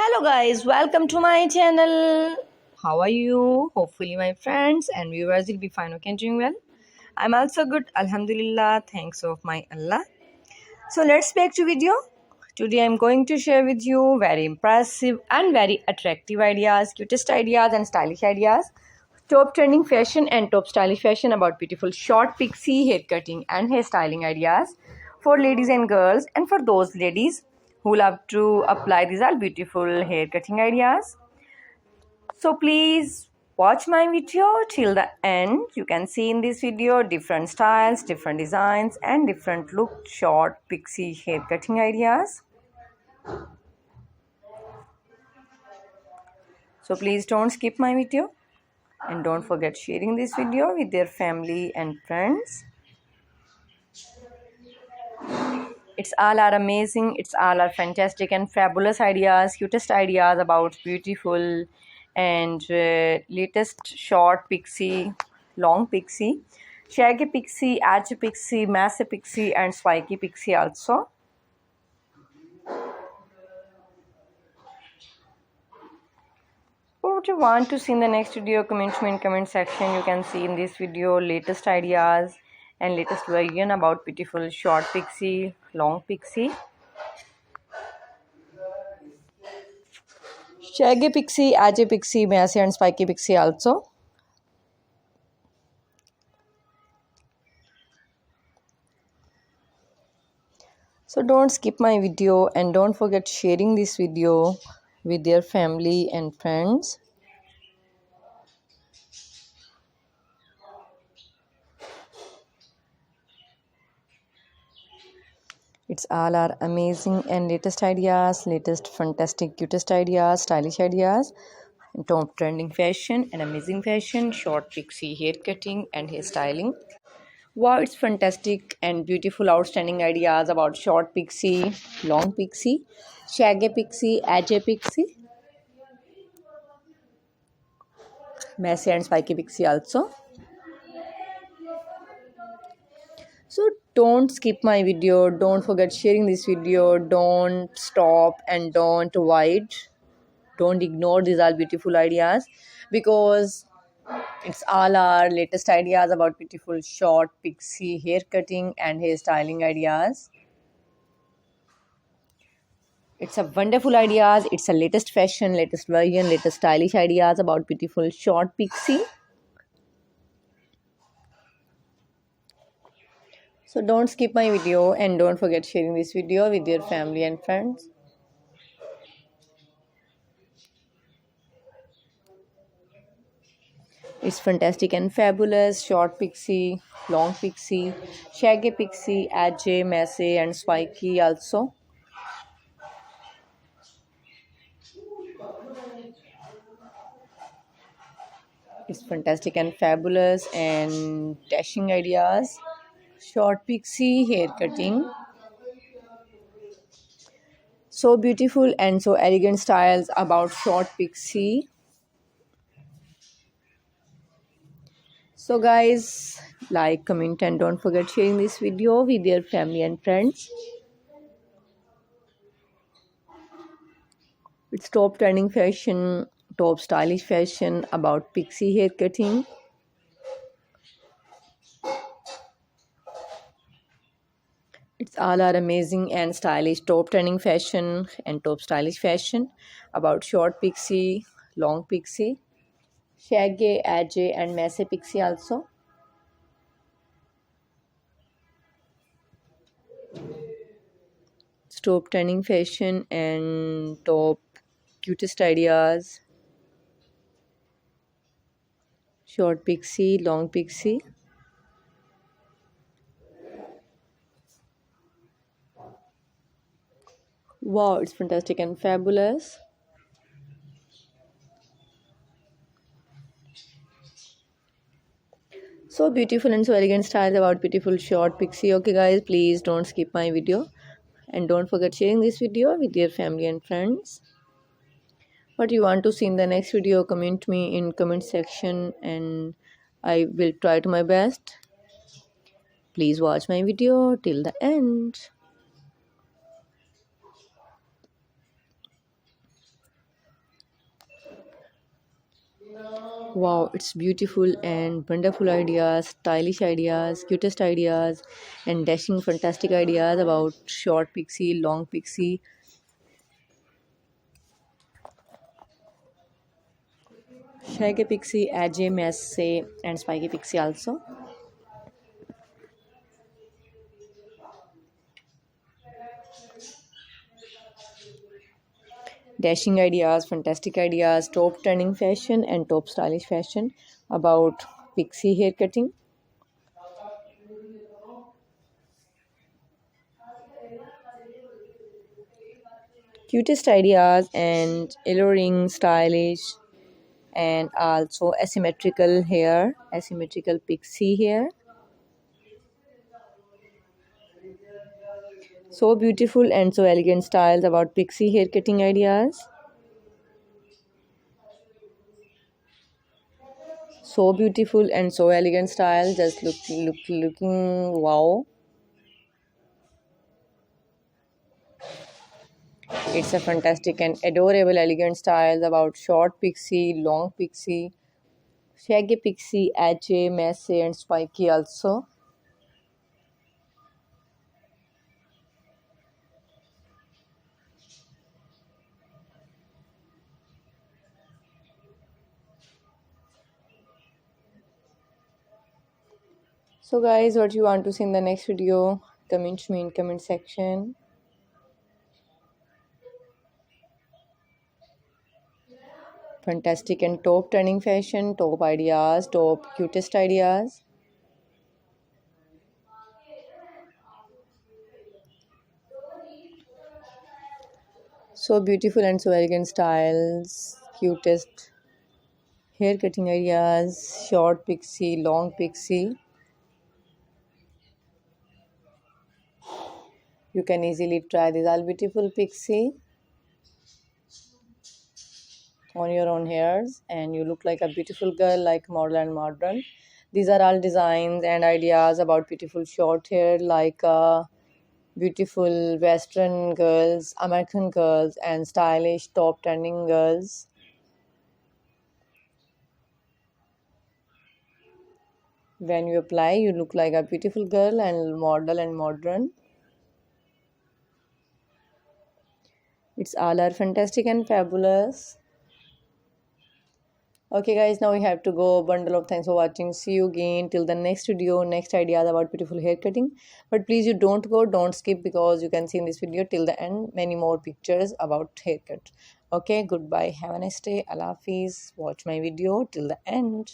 Hello guys, welcome to my channel. How are you? Hopefully my friends and viewers will be fine, okay, doing well. I'm also good, alhamdulillah, thanks of my Allah. So let's back to video. Today I'm going to share with you very impressive and very attractive ideas, cutest ideas and stylish ideas. Top trending fashion and top stylish fashion about beautiful short pixie hair cutting and hairstyling ideas for ladies and girls, and for those ladies who love to apply these are beautiful hair cutting ideas. So please watch my video till the end. You can see in this video different styles, different designs and different look short pixie hair cutting ideas. So please don't skip my video and don't forget sharing this video with your family and friends. It's all are amazing, it's all are fantastic and fabulous ideas, cutest ideas about beautiful and latest short pixie, long pixie, shaggy pixie, edge pixie, massive pixie and spiky pixie also. What you want to see in the next video, comment me in comment section. You can see in this video latest ideas and latest version about beautiful short pixie, long pixie, shaggy pixie, edge pixie, messy and spiky pixie also. So don't skip my video and don't forget sharing this video with your family and friends. It's all our amazing and latest ideas, latest fantastic cutest ideas, stylish ideas, top trending fashion and amazing fashion, short pixie hair cutting and hairstyling. Wow, it's fantastic and beautiful, outstanding ideas about short pixie, long pixie, shaggy pixie, edge pixie, messy and spiky pixie also. So don't skip my video, don't forget sharing this video, don't stop and don't avoid, don't ignore these all beautiful ideas, because it's all our latest ideas about beautiful short pixie hair cutting and hairstyling ideas. It's a wonderful ideas, it's a latest fashion, latest version, latest stylish ideas about beautiful short pixie. So don't skip my video and don't forget sharing this video with your family and friends. It's fantastic and fabulous short pixie, long pixie, shaggy pixie, edgy, messy and spiky also. It's fantastic and fabulous and dashing ideas. Short pixie hair cutting. So beautiful and so elegant styles about short pixie. So guys, like, comment and don't forget sharing this video with your family and friends. It's top trending fashion, top stylish fashion about pixie hair cutting. It's all are amazing and stylish, top trending fashion and top stylish fashion about short pixie, long pixie, shaggy, edgy and messy pixie also. It's top trending fashion and top cutest ideas. Short pixie, long pixie. Wow, it's fantastic and fabulous. So beautiful and so elegant styles about beautiful short pixie. Okay guys, please don't skip my video and don't forget sharing this video with your family and friends. What you want to see in the next video, comment me in comment section and I will try to my best. Please watch my video till the end. Wow, it's beautiful and wonderful ideas, stylish ideas, cutest ideas, and dashing fantastic ideas about short pixie, long pixie, shaggy pixie, edgy messy, and spiky pixie also. Dashing ideas, fantastic ideas, top trending fashion, and top stylish fashion about pixie hair cutting. Cutest ideas and alluring, stylish, and also asymmetrical hair, asymmetrical pixie hair. So beautiful and so elegant styles about pixie hair cutting ideas. So beautiful and so elegant style. Just looking wow. It's a fantastic and adorable elegant styles about short pixie, long pixie, shaggy pixie, edgy, messy, and spiky also. So guys, what you want to see in the next video? Comment me in comment section. Fantastic and top trending fashion, top ideas, top cutest ideas. So beautiful and so elegant styles, cutest hair cutting ideas, short pixie, long pixie. You can easily try these all beautiful pixie on your own hairs and you look like a beautiful girl like model and modern. These are all designs and ideas about beautiful short hair like beautiful western girls, American girls, and stylish top trending girls. When you apply you look like a beautiful girl and model and modern. It's all are fantastic and fabulous. Okay guys, now we have to go. Bundle of thanks for watching. See you again till the next video, next ideas about beautiful hair cutting. But please you don't go, don't skip because you can see in this video till the end many more pictures about haircut. Okay, goodbye. Have a nice day. Allah Hafiz. Watch my video till the end.